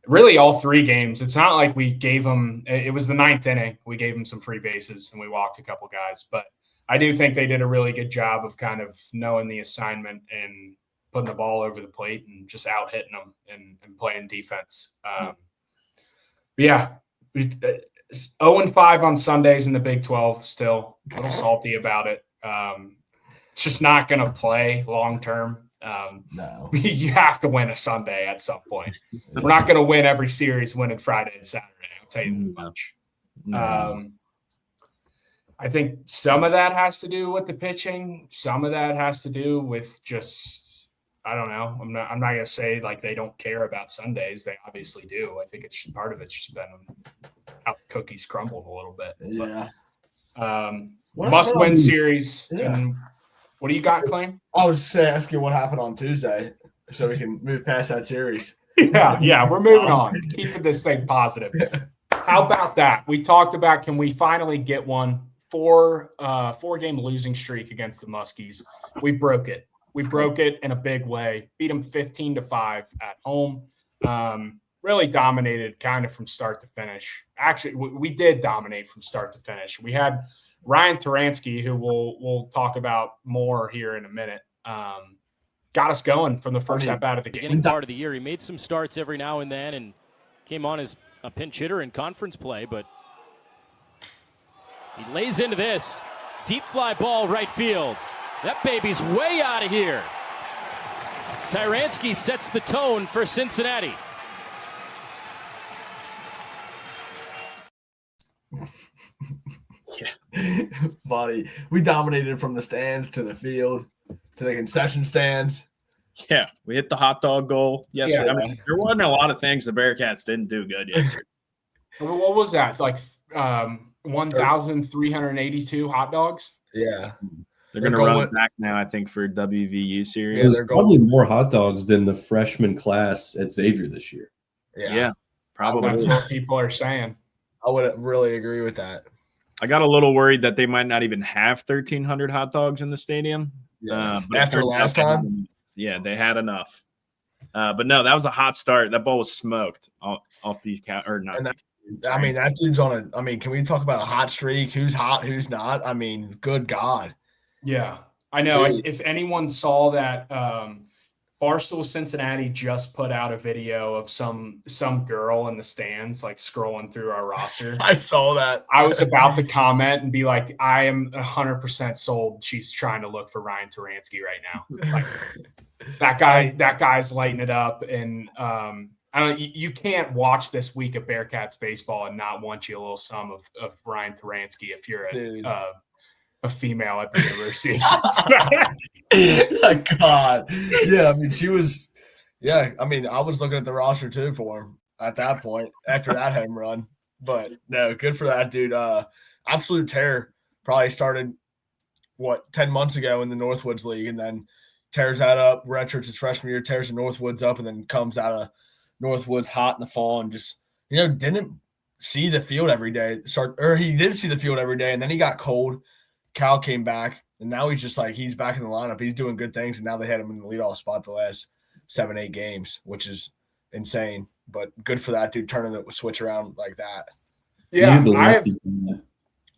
really all 3 games, it's not like we gave them – it was the 9th inning. We gave them some free bases and we walked a couple guys. But I do think they did a really good job of kind of knowing the assignment and putting the ball over the plate and just out hitting them and playing defense. Yeah, 0-5 on Sundays in the Big 12 still. A little salty about it. It's just not going to play long term. No, you have to win a Sunday at some point. We're not going to win every series winning Friday and Saturday. I'll tell you that much. I think some of that has to do with the pitching. Some of that has to do with just, I don't know. I'm not going to say like they don't care about Sundays. They obviously do. I think it's part of it's just been how cookies crumbled a little bit. Yeah. Must-win series. Yeah. And what do you got, Clay? I was just asking what happened on Tuesday so we can move past that series. Yeah, we're moving on. Keeping this thing positive. How about that? We talked about, can we finally get one? Four-game losing streak against the Muskies. We broke it. We broke it in a big way. Beat them 15-5 at home. Really dominated kind of from start to finish. Actually, we did dominate from start to finish. We had Ryan Taransky, who we'll talk about more here in a minute, got us going from the first step out of the game. Beginning part of the year, he made some starts every now and then and came on as a pinch hitter in conference play, but he lays into this. Deep fly ball right field. That baby's way out of here. Taransky sets the tone for Cincinnati. Buddy, we dominated from the stands to the field to the concession stands. Yeah, we hit the hot dog goal yesterday. Yeah. I mean, there wasn't a lot of things the Bearcats didn't do good yesterday. What was that? Like 1,382 hot dogs? Yeah. They're going to run it back now, I think, for WVU series. Yeah, There's probably more hot dogs than the freshman class at Xavier this year. Yeah, probably. That's what people are saying. I would really agree with that. I got a little worried that they might not even have 1,300 hot dogs in the stadium. Yeah. But After last time? Yeah, they had enough. But no, that was a hot start. That ball was smoked off the – or not. I mean, that dude's on a – I mean, can we talk about a hot streak? Who's hot, who's not? I mean, good God. Yeah, I know. If anyone saw that, Barstool Cincinnati just put out a video of some girl in the stands, like scrolling through our roster. I saw that. I was about to comment and be like, I am 100% sold. She's trying to look for Ryan Taransky right now. Like, that guy's lighting it up. And I don't. You can't watch this week of Bearcats baseball and not want you a little sum of Ryan Taransky if you're a female at the University of Cincinnati. My God. Yeah, I mean, she was – yeah, I mean, I was looking at the roster too for him at that point after that home run. But, no, good for that dude. Absolute terror. Probably started, 10 months ago in the Northwoods League and then tears that up. Redshirts his freshman year, tears the Northwoods up, and then comes out of Northwoods hot in the fall and just, didn't see the field every day. He did see the field every day, and then he got cold. Cal came back, and now he's just like he's back in the lineup. He's doing good things, and now they had him in the leadoff spot the last 7-8 games, which is insane. But good for that dude turning the switch around like that. Yeah,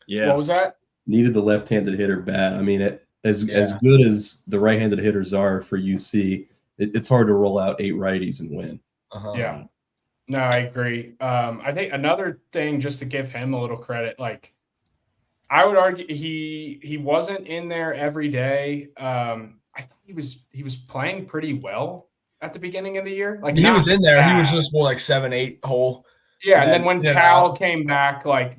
yeah. What was that? Needed the left-handed hitter bad. I mean, as good as the right-handed hitters are for UC, it's hard to roll out 8 righties and win. Yeah, no, I agree. I think another thing, just to give him a little credit, like, I would argue he wasn't in there every day. I thought he was playing pretty well at the beginning of the year. Like, he was in there. Bad. He was just more like 7-8 hole. Yeah, and then when Cal came back, like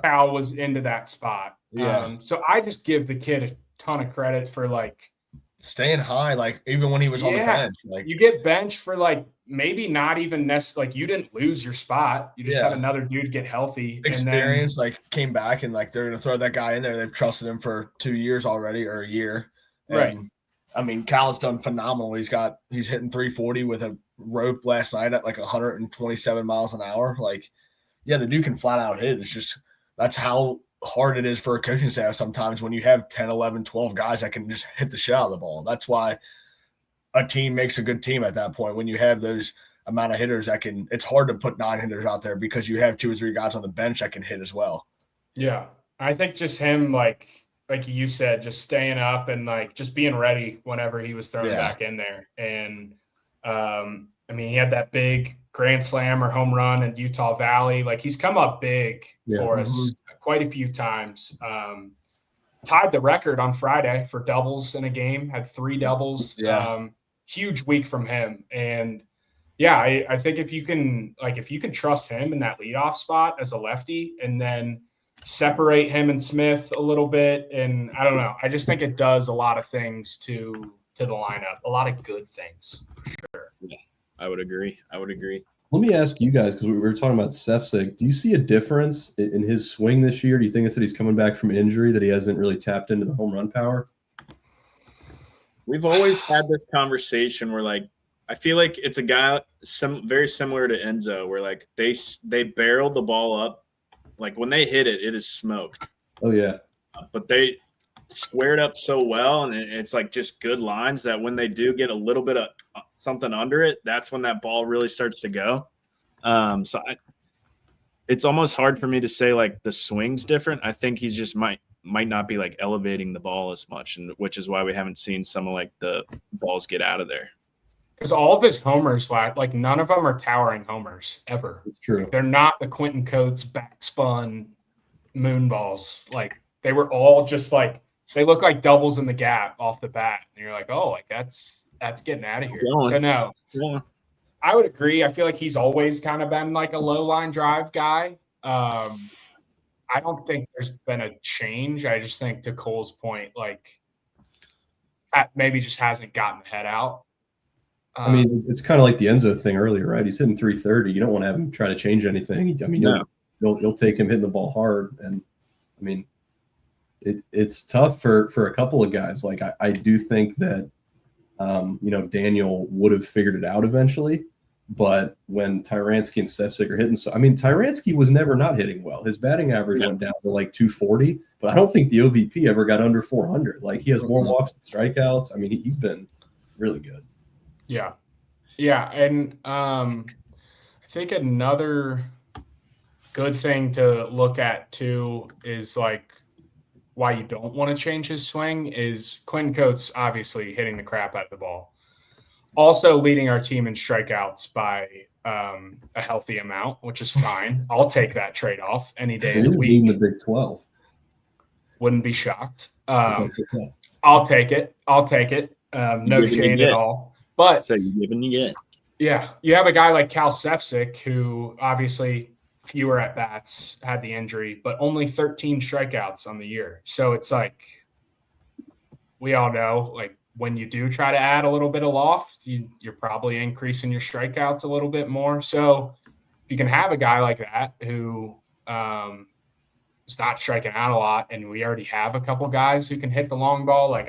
Cal was into that spot. Yeah. So I just give the kid a ton of credit for like staying high, like even when he was on the bench. Like you get benched for like maybe not even necessarily like you didn't lose your spot. You just had another dude get healthy. Experience, and then, like came back and like they're gonna throw that guy in there. They've trusted him for 2 years already or a year. And, right. I mean, Cal's done phenomenal. He's hitting 340 with a rope last night at like 127 miles an hour. Like, yeah, the dude can flat out hit. It's just that's how hard it is for a coaching staff sometimes when you have 10, 11, 12 guys that can just hit the shit out of the ball. That's why a team makes a good team at that point. When you have those amount of hitters that can – it's hard to put 9 hitters out there because you have 2 or 3 guys on the bench that can hit as well. Yeah. I think just him, like you said, just staying up and, like, just being ready whenever he was thrown back in there. And, I mean, he had that big grand slam or home run in Utah Valley. Like, he's come up big for us quite a few times. Tied the record on Friday for doubles in a game, had 3 doubles. Huge week from him. And yeah, I think if you can trust him in that leadoff spot as a lefty and then separate him and Smith a little bit. And I don't know, I just think it does a lot of things to the lineup, a lot of good things for sure. Yeah, I would agree. Well, Let me ask you guys, because we were talking about Sefcik. Do you see a difference in his swing this year? Do you think it's that he's coming back from injury, that he hasn't really tapped into the home run power? We've always had this conversation where, like, I feel like it's a guy very similar to Enzo, where like they barreled the ball up, like when they hit it, it is smoked. Oh yeah, but they squared up so well, and it's like just good lines that when they do get a little bit of something under it, that's when that ball really starts to go. It's almost hard for me to say like the swing's different. I think he's just might not be like elevating the ball as much, and which is why we haven't seen some of like the balls get out of there. Because all of his homers, like none of them are towering homers ever. It's true. Like, they're not the Quentin Coates backspun moon balls. Like they were all just like they look like doubles in the gap off the bat, and you're like, oh, like that's getting out of here. So no, I would agree. I feel like he's always kind of been like a low line drive guy. I don't think there's been a change. I just think to Cole's point, like maybe just hasn't gotten the head out. I mean, it's kind of like the Enzo thing earlier, right? He's hitting 330. You don't want to have him try to change anything. I mean, you'll take him hitting the ball hard. And, I mean, it's tough for a couple of guys. Like, I do think that, Daniel would have figured it out eventually. But when Tyranski and Sefcik are hitting – I mean, Tyranski was never not hitting well. His batting average went down to like 240. But I don't think the OVP ever got under 400. Like, he has more walks than strikeouts. I mean, he's been really good. Yeah. And I think another good thing to look at too is like why you don't want to change his swing is Quentin Coates obviously hitting the crap out of the ball. Also leading our team in strikeouts by a healthy amount, which is fine. I'll take that trade-off any day of the week. Leading the Big 12. Wouldn't be shocked. I'll take it. No shade at all. But so you give and you get. Yeah, you have a guy like Cal Sefcik, who obviously fewer at bats, had the injury, but only 13 strikeouts on the year. So it's like we all know, like when you do try to add a little bit of loft, you're probably increasing your strikeouts a little bit more. So if you can have a guy like that who is not striking out a lot, and we already have a couple guys who can hit the long ball, like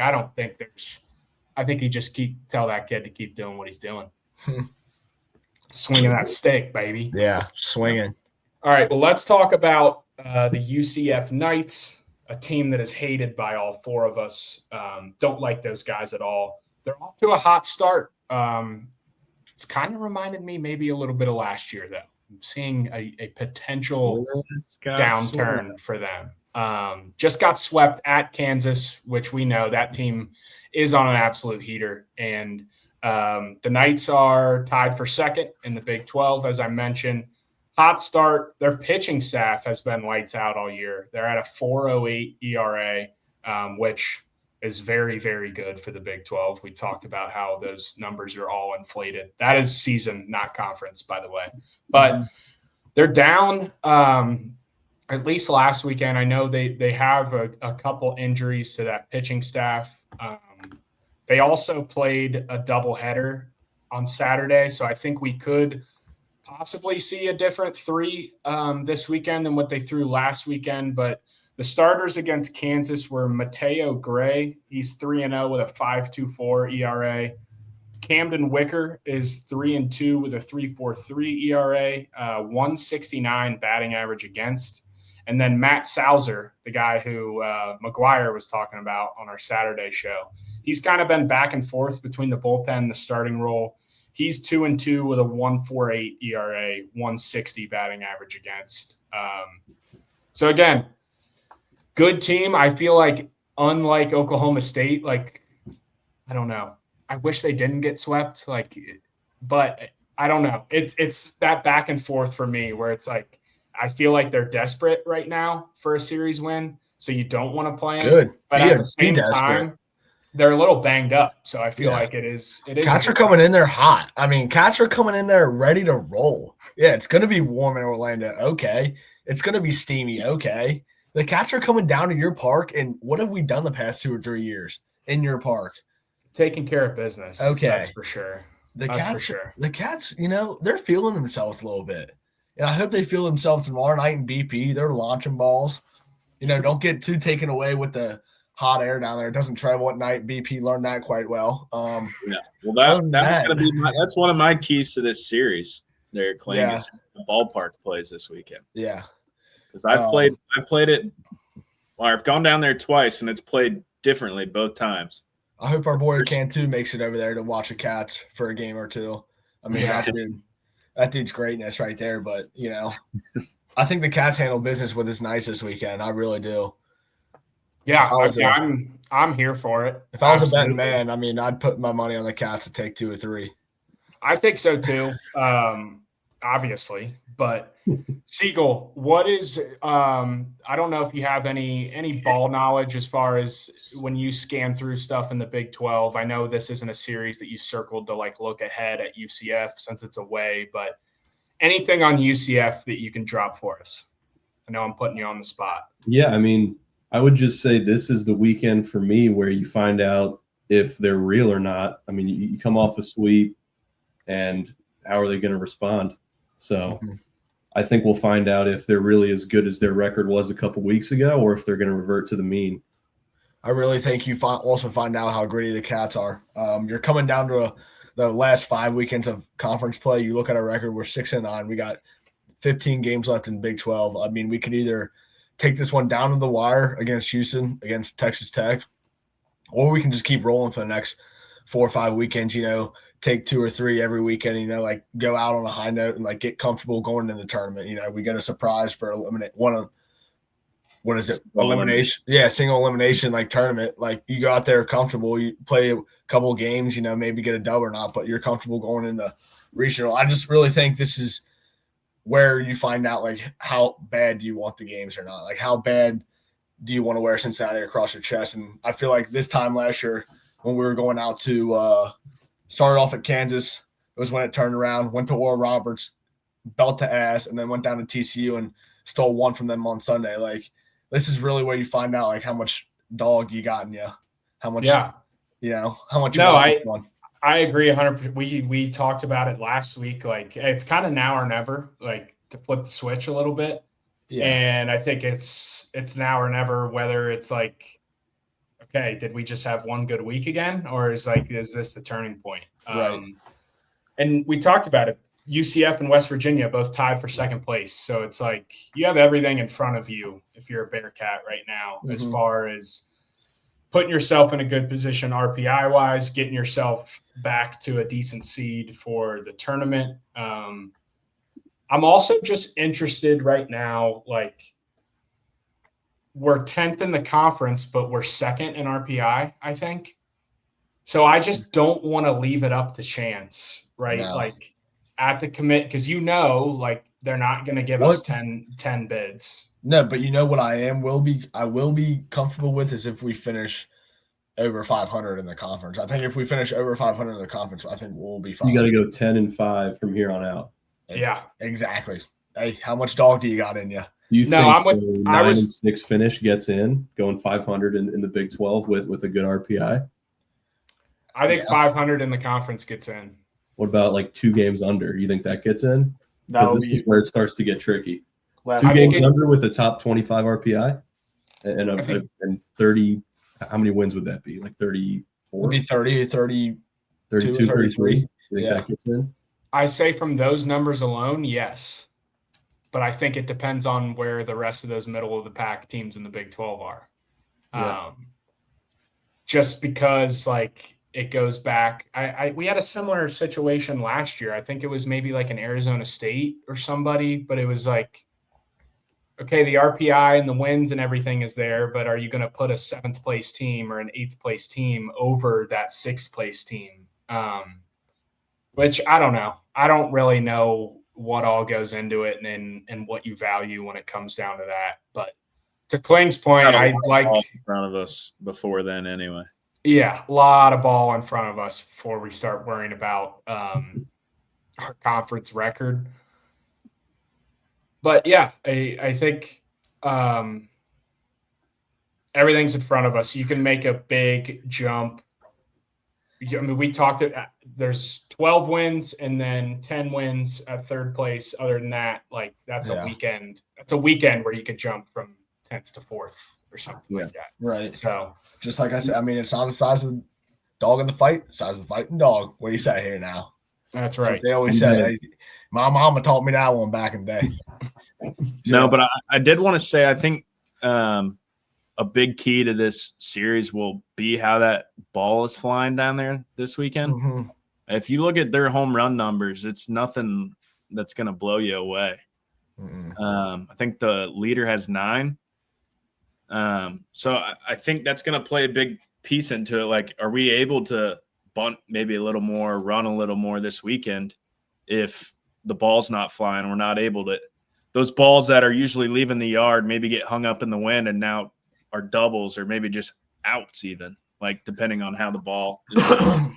I think he just tell that kid to keep doing what he's doing. Swinging that stick, baby. Yeah, swinging. All right, well, let's talk about the UCF Knights, a team that is hated by all four of us. Don't like those guys at all. They're off to a hot start. It's kind of reminded me maybe a little bit of last year, though. I'm seeing a potential downturn for them. Just got swept at Kansas, which we know that team – is on an absolute heater. And the Knights are tied for second in the Big 12, as I mentioned. Hot start. Their pitching staff has been lights out all year. They're at a 4.08 ERA, which is very, very good for the Big 12. We talked about how those numbers are all inflated. That is season, not conference, by the way. But they're down at least last weekend. I know they have a couple injuries to that pitching staff. They also played a doubleheader on Saturday, so I think we could possibly see a different three this weekend than what they threw last weekend. But the starters against Kansas were Mateo Gray. He's 3-0 with a 5.24 ERA. Camden Wicker is 3-2 with a 3.43 ERA, 169 batting average against. And then Matt Sauser, the guy who McGuire was talking about on our Saturday show, he's kind of been back and forth between the bullpen and the starting role. He's 2-2 with a 1.48 ERA, 160 batting average against. So again, good team. I feel like unlike Oklahoma State, like, I don't know. I wish they didn't get swept, but I don't know. It's that back and forth for me where it's like, I feel like they're desperate right now for a series win, so you don't want to play them. Good. But at the same time, they're a little banged up, so I feel like it is. Cats are coming in there hot. I mean, Cats are coming in there ready to roll. Yeah, it's going to be warm in Orlando. Okay. It's going to be steamy. Okay. The Cats are coming down to your park, and what have we done the past 2 or 3 years in your park? Taking care of business. Okay. That's for sure. That's for sure. The Cats, they're feeling themselves a little bit. And I hope they feel themselves tomorrow night in BP. They're launching balls. Don't get too taken away with the hot air down there. It doesn't travel at night. BP learned that quite well. Yeah. Well, that's going to be that's one of my keys to this series. They're claiming the ballpark plays this weekend. Yeah. Because I've played it. Well, I've gone down there twice, and it's played differently both times. I hope our boy Cantu makes it over there to watch the Cats for a game or two. I mean, that dude's greatness right there. But, I think the Cats handle business with his nice this weekend. I really do. Yeah, I'm here for it. If I was a betting man, I mean, I'd put my money on the Cats to take 2 or 3. I think so too, obviously. But Siegel, what is I don't know if you have any ball knowledge as far as when you scan through stuff in the Big 12. I know this isn't a series that you circled to look ahead at UCF since it's away, but anything on UCF that you can drop for us? I know I'm putting you on the spot. Yeah, I mean, I would just say this is the weekend for me where you find out if they're real or not. I mean, you come off a sweep, and how are they going to respond? So I think we'll find out if they're really as good as their record was a couple weeks ago or if they're going to revert to the mean. I really think you also find out how gritty the Cats are. You're coming down to the last 5 weekends of conference play. You look at our record, we're 6-9. We got 15 games left in Big 12. I mean, we could either take this one down to the wire against Houston, against Texas Tech, or we can just keep rolling for the next 4 or 5 weekends, take 2 or 3 every weekend, go out on a high note and get comfortable going in the tournament. We get a surprise for elimination. Yeah, single elimination tournament. You go out there comfortable, you play a couple of games, maybe get a dub or not, but you're comfortable going in the regional. I just really think this is where you find out how bad do you want the games or not. How bad do you want to wear Cincinnati across your chest? And I feel like this time last year when we were going out to started off at Kansas, it was when it turned around, went to Oral Roberts, belt to ass, and then went down to TCU and stole 1 from them on Sunday. This is really where you find out how much dog you got in you, how much, how much. No, I agree 100%. We talked about it last week. It's kind of now or never, to flip the switch a little bit. Yeah. And I think it's now or never, whether it's okay, did we just have one good week again? Or is this the turning point? Right. And we talked about it. UCF and West Virginia both tied for second place. So it's you have everything in front of you if you're a Bearcat right now, as far as putting yourself in a good position RPI wise, getting yourself back to a decent seed for the tournament. I'm also just interested right now, we're 10th in the conference, but we're 2nd in RPI, I think. So I just don't want to leave it up to chance, right? No. At the commit, because they're not going to give us 10 bids. No, but what I will be comfortable with is if we finish over 500 in the conference. I think if we finish over 500 in the conference, I think we'll be fine. You got to go 10-5 from here on out. Yeah, exactly. Hey, how much dog do you got in you? You think I'm with 9-6 finish gets in, going 500 in the Big 12 with a good RPI? I think 500 in the conference gets in. What about 2 games under? You think that gets in? This is where it starts to get tricky. 2 games under with a top 25 RPI and 30. How many wins would that be? 34? Would be 30, 32, 33. You think that gets in? I say from those numbers alone, yes. But I think it depends on where the rest of those middle of the pack teams in the Big 12 are. Yeah. Just because it goes back. We had a similar situation last year. I think it was maybe an Arizona State or somebody, but it was okay, the RPI and the wins and everything is there, but are you going to put a 7th place team or an 8th place team over that 6th place team? Which I don't know. I don't really know what all goes into it and what you value when it comes down to that. But to Kling's point, I'd in front of us before then anyway. Yeah, a lot of ball in front of us before we start worrying about our conference record. But yeah, I think everything's in front of us. You can make a big jump I mean, we talked at there's 12 wins and then 10 wins at third place. Other than that, like that's a weekend. That's a weekend where you could jump from 10th to 4th or something like that. Right. So just like I said, I mean, it's not the size of the dog in the fight, size of the fighting dog. What do you say here now? That's right. They always say. My mama taught me that one back in the day. No, but I did want to say I think a big key to this series will be how that ball is flying down there this weekend. Mm-hmm. If you look at their home run numbers, it's nothing that's going to blow you away. I think the leader has 9. So I think that's going to play a big piece into it. Like, are we able to bunt maybe a little more, run a little more this weekend if the ball's not flying? We're not able to – those balls that are usually leaving the yard maybe get hung up in the wind and now are doubles or maybe just outs even, like depending on how the ball is going.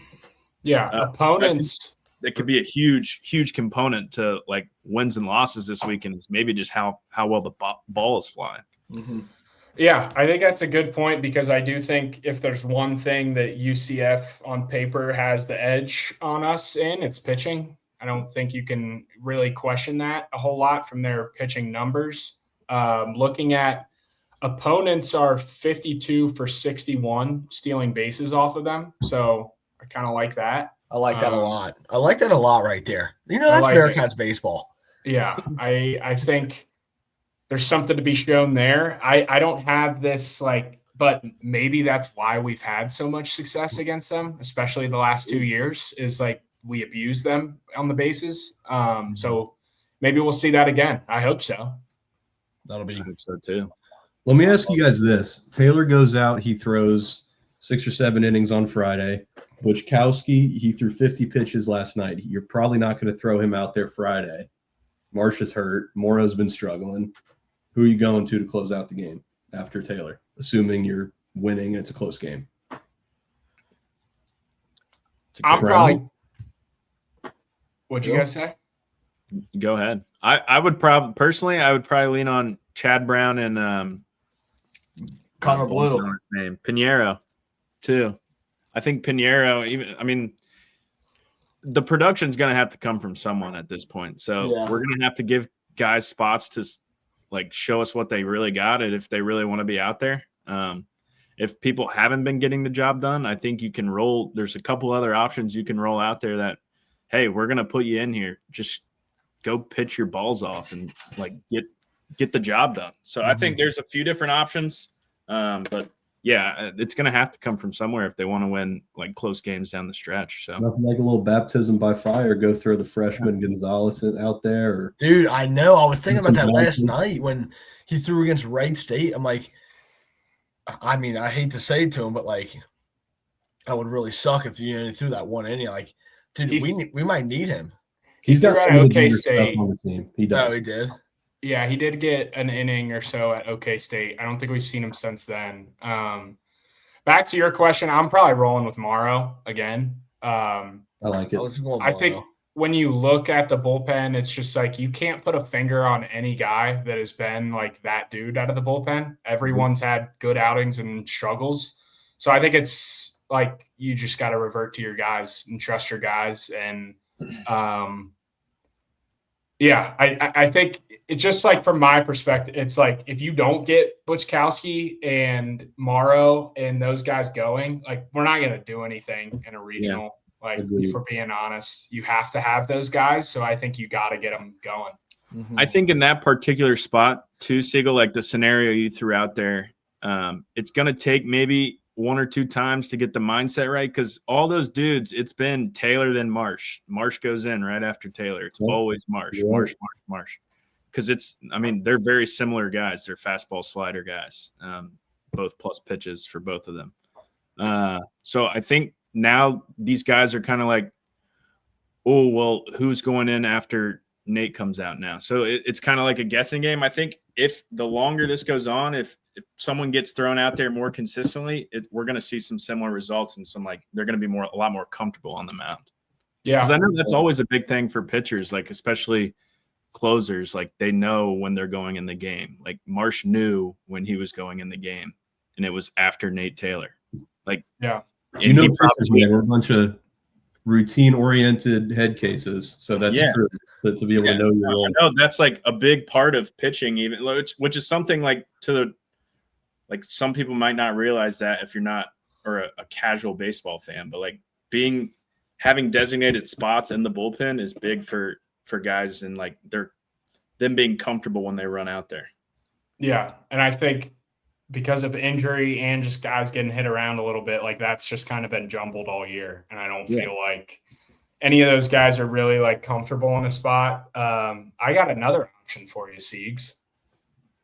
Opponents – that could be a huge component to like wins and losses this weekend is maybe just how well the ball is flying. Mm-hmm. Yeah, I think that's a good point because I do think if there's one thing that UCF on paper has the edge on us in, it's pitching. I don't think you can really question that a whole lot from their pitching numbers. Looking at opponents are 52 for 61 stealing bases off of them. So I kind of like that. I like that a lot. I like that a lot right there. You know, that's Bearcats baseball. Yeah, I think there's something to be shown there. I don't have this but maybe that's why we've had so much success against them, especially the last 2 years, is like we abuse them on the bases. So maybe we'll see that again. I hope so. That'll be. I hope so too. Let me ask you guys this. Taylor goes out, he throws 6 or 7 innings on Friday. Bischel, he threw 50 pitches last night. You're probably not going to throw him out there Friday. Marsh is hurt. Morrow's been struggling. Who are you going to close out the game after Taylor, assuming you're winning and it's a close game? I'm probably – what'd you guys say? Go ahead. I would probably lean on Chad Brown and Connor Blue. Pinheiro too. I think Pinheiro, the production's going to have to come from someone at this point. So we're going to have to give guys spots to like show us what they really got and if they really want to be out there. If people haven't been getting the job done, I think you can roll. There's a couple other options you can roll out there that, hey, we're going to put you in here. Just go pitch your balls off and like get the job done. So I think there's a few different options. But yeah, it's going to have to come from somewhere if they want to win like close games down the stretch. So nothing like a little baptism by fire. Go throw the freshman Gonzalez out there. Or dude, I know. I was thinking about that last night when he threw against Wright State. I'm like, I mean, I hate to say it to him, but like, that would really suck if he threw that one inning. Like, dude, we might need him. He's got some of the OK stuff State on the team. He does. Oh, he did. Yeah, he did get an inning or so at OK State. I don't think we've seen him since then. Back to your question, I'm probably rolling with Morrow again. I like it. I think when you look at the bullpen, it's just like you can't put a finger on any guy that has been like that dude out of the bullpen. Everyone's had good outings and struggles. So I think it's like you just got to revert to your guys and trust your guys. And I think it's just like from my perspective, it's like if you don't get Bischel and Morrow and those guys going, like we're not going to do anything in a regional. Yeah. Like, if we're being honest, you have to have those guys. So I think you got to get them going. I think in that particular spot too, Siegel, like the scenario you threw out there, it's going to take maybe 1 or 2 times to get the mindset right. Cause all those dudes, it's been Taylor, then Marsh. Marsh goes in right after Taylor. It's always Marsh. Cause they're very similar guys. They're fastball slider guys, both plus pitches for both of them. So I think now these guys are kind of like, oh, well, who's going in after Nate comes out now? So it's kind of like a guessing game. I think if the longer this goes on, if someone gets thrown out there more consistently, we're going to see some similar results and they're going to be a lot more comfortable on the mound. Yeah. Because I know that's always a big thing for pitchers, like especially closers, like they know when they're going in the game. Like Marsh knew when he was going in the game and it was after Nate Taylor. Like, yeah. You know, pitchers, man, we're a bunch of routine-oriented head cases, so that's true. To be able to know your role. No, that's like a big part of pitching, even which is something like some people might not realize that if you're not or a casual baseball fan, but like having designated spots in the bullpen is big for guys and like them being comfortable when they run out there. Yeah, and I think because of injury and just guys getting hit around a little bit, like that's just kind of been jumbled all year, and I don't feel like any of those guys are really like comfortable in a spot. I got another option for you, Siegs.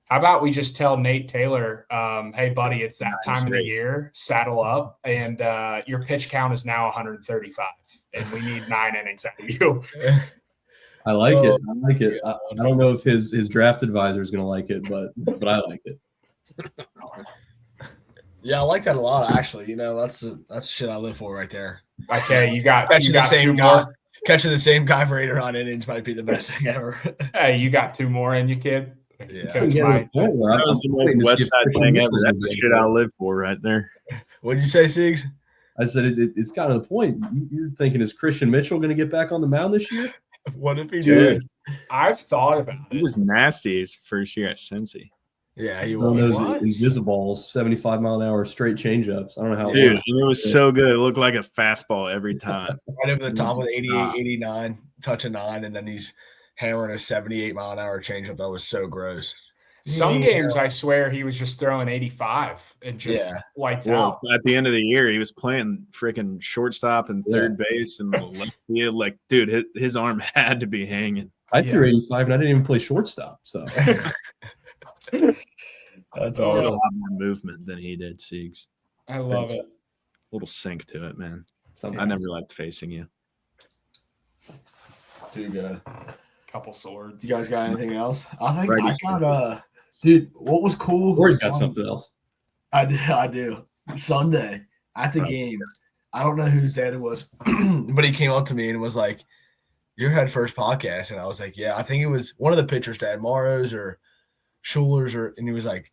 How about we just tell Nate Taylor, hey, buddy, it's that time of the year, saddle up, and your pitch count is now 135, and we need 9 innings out of you. I like it. I like it. I don't know if his draft advisor is going to like it, but I like it. Yeah, I like that a lot, actually. You know, that's shit I live for right there. Okay, you got catching the same guy. More. Catching the same guy for 8 or 9 innings might be the best thing ever. Hey, you got 2 more in you, kid. Yeah. That was the most West Side thing ever. That's the shit I live for right there. What'd you say, Siegs? I said it's got to the point. You're thinking, is Christian Mitchell going to get back on the mound this year? What if he did? I've thought about it. He was nasty his first year at Cincy. Yeah, he was. Invisibles, 75-mile-an-hour straight changeups. I don't know how. Dude, and it was so good. It looked like a fastball every time. Right over the top with 88, 89, touch of 9, and then he's hammering a 78-mile-an-hour changeup. That was so gross. Some games, I swear, he was just throwing 85 and just lights out. At the end of the year, he was playing freaking shortstop and third base and left field. Like, dude, his arm had to be hanging. I threw 85, and I didn't even play shortstop. So that's awesome. A lot more movement than he did, Siegs. I love it. A little sink to it, man. I never liked facing you. Too good. Couple swords. You guys got anything else? I think I got dude, what was cool? Corey's got something else. I do. Sunday at the game. I don't know whose dad it was, but he came up to me and was like, your head first podcast. And I was like, yeah, I think it was one of the pitchers' dad, Morrow's or Schuler's, and he was like,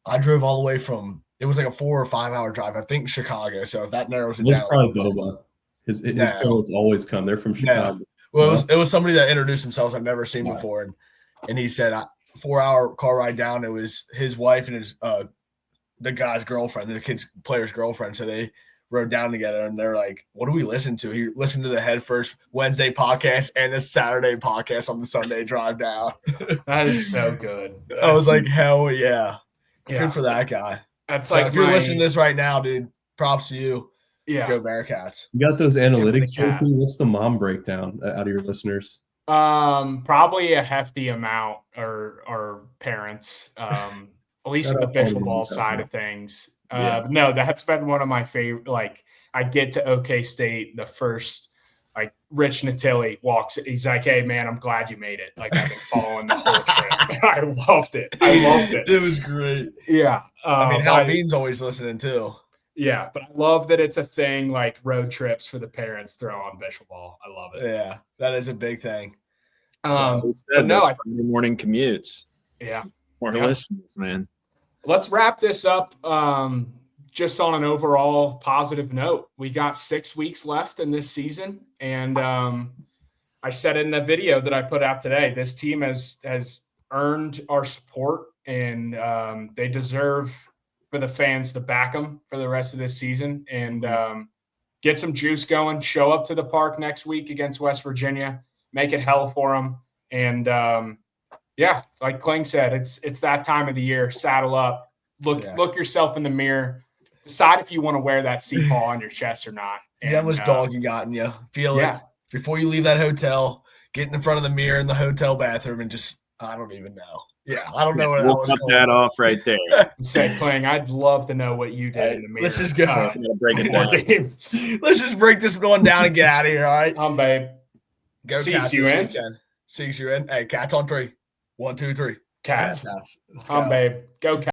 I drove all the way from, it was like a 4 or 5 hour drive, I think Chicago. So if that narrows it down. It was probably Boba. His parents always come. They're from Chicago. No. Well, it was somebody that introduced themselves I've never seen before. And he said, 4-hour car ride down, it was his wife and his the guy's girlfriend, the kid's player's girlfriend. So they rode down together, and they're like, what do we listen to? He listened to the Head First Wednesday podcast and the Saturday podcast on the Sunday drive down. That is so good. I was like, hell yeah. Good for that guy. That's so if you're listening to this right now, dude, props to you. Yeah. Go Bearcats. You got those analytics, JP? What's the mom breakdown out of your listeners? Probably a hefty amount or parents, at least the Bischel ball side of things. No, that's been one of my favorite. Like, I get to OK State, the first, like, Rich Natili walks. He's like, hey, man, I'm glad you made it. Like, I've been following the whole trip. I loved it. It was great. Yeah. I mean, Halveen's always listening, too. Yeah, but I love that it's a thing, like road trips for the parents throw on Bischel ball. I love it. Yeah, that is a big thing. Sunday morning commutes. Yeah. More listeners, man. Let's wrap this up just on an overall positive note. We got 6 weeks left in this season, and I said in the video that I put out today, this team has earned our support, and they deserve for the fans to back them for the rest of this season and get some juice going, show up to the park next week against West Virginia, make it hell for them. And like Kling said, it's that time of the year. Saddle up, look yourself in the mirror, decide if you want to wear that C paw on your chest or not. See how much dog you got in you. Feel it before you leave that hotel, get in front of the mirror in the hotel bathroom and just, I don't even know. Yeah, I don't know what we'll cut that off right there. Say, Kling, I'd love to know what you did in the mirror. Let's just go. Break it down. Let's just break this one down and get out of here, all right? Babe. Go Cats this weekend. Seeks you in. Hey, Cats on 3. 1, 2, 3. Cats. Babe. Go Cats.